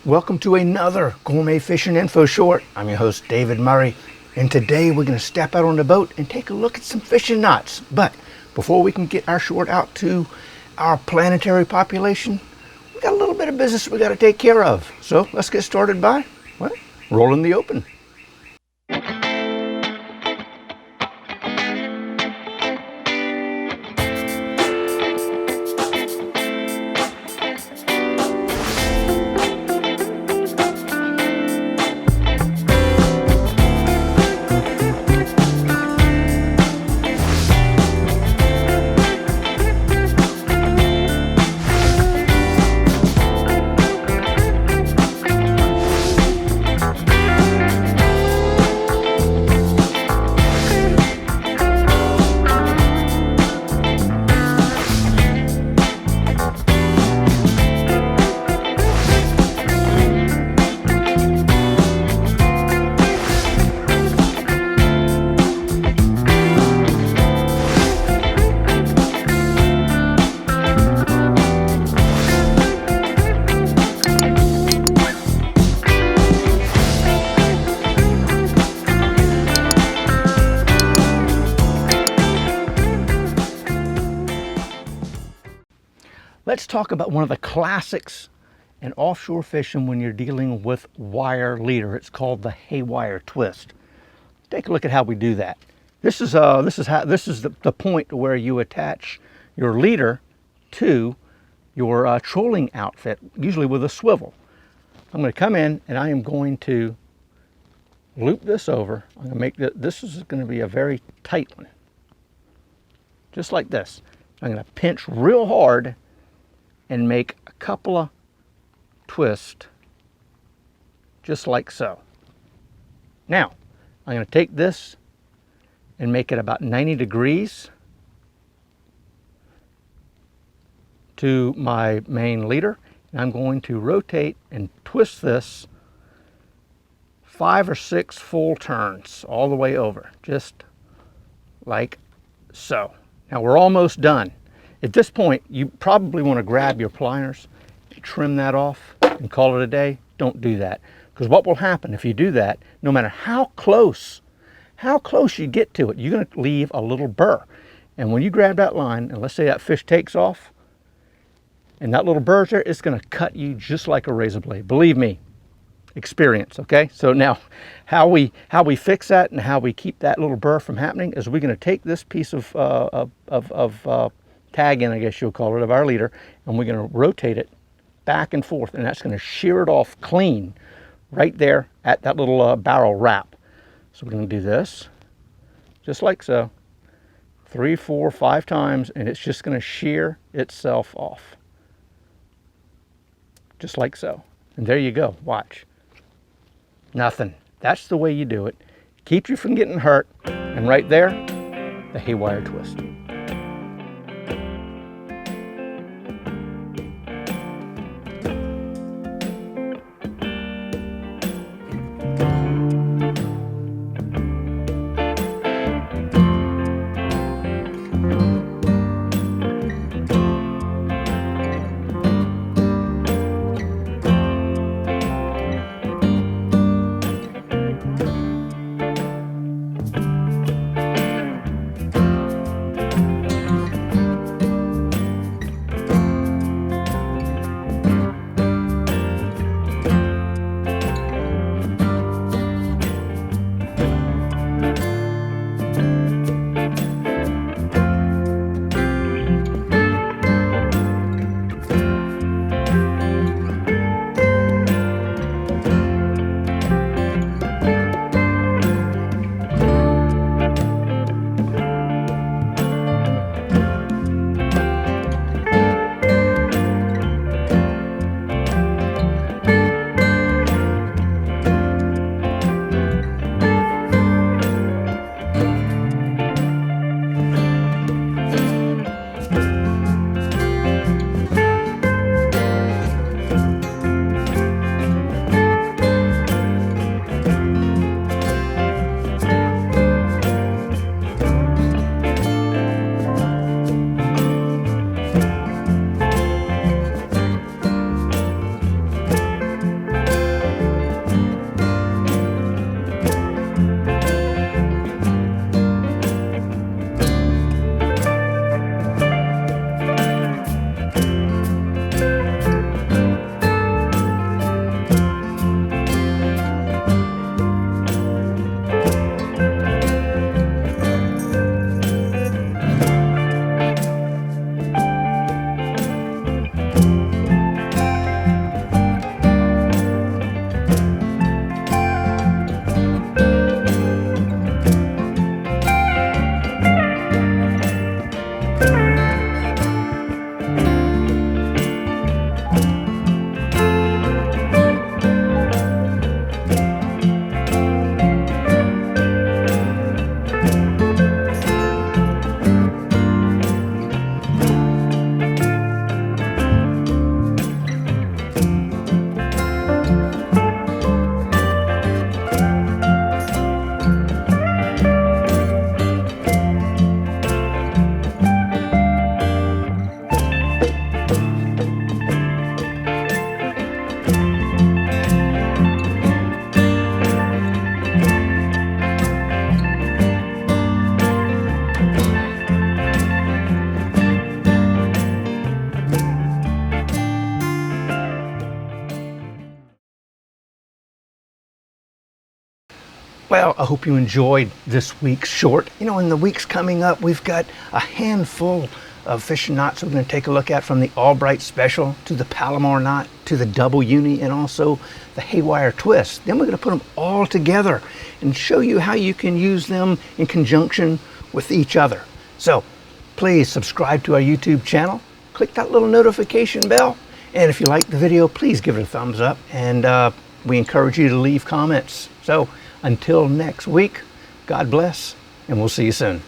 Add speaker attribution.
Speaker 1: Welcome to another Gourmet Fishing Info Short. I'm your host, David Murray, and today we're going to step out on the boat and take a look at some fishing knots. But before we can get our short out to our planetary population, we got a little bit of business we got to take care of. So let's get started by, well, rolling the open. Let's talk about one of the classics in offshore fishing when you're dealing with wire leader. It's called the Haywire Twist. Take a look at how we do that. This is the point where you attach your leader to your trolling outfit, usually with a swivel. I'm going to come in and I am going to loop this over. I'm going to make this is going to be a very tight one, just like this. I'm going to pinch real hard and make a couple of twists, just like so. Now, I'm going to take this and make it about 90 degrees to my main leader. And I'm going to rotate and twist this 5 or 6 full turns all the way over, just like so. Now we're almost done. At this point, you probably want to grab your pliers, trim that off, and call it a day. Don't do that. Because what will happen if you do that, no matter how close you get to it, you're going to leave a little burr. And when you grab that line, and let's say that fish takes off, and that little burr's there, it's going to cut you just like a razor blade. Believe me, experience, okay? So now, how we fix that and how we keep that little burr from happening is we're going to take this piece of tag in, I guess you'll call it, of our leader, and we're going to rotate it back and forth, and that's going to shear it off clean right there at that little barrel wrap. So we're going to do this just like so, 3, 4, 5 times, and it's just going to shear itself off just like so. And there you go. Watch. Nothing. That's the way you do it. Keeps you from getting hurt. And right there, the Haywire Twist. Well, I hope you enjoyed this week's short. You know, in the weeks coming up, we've got a handful of fishing knots we're going to take a look at, from the Albright Special to the Palomar knot to the double uni and also the Haywire Twist. Then we're going to put them all together and show you how you can use them in conjunction with each other. So please subscribe to our YouTube channel, click that little notification bell, and if you like the video, please give it a thumbs up, and we encourage you to leave comments. So until next week, God bless, and we'll see you soon.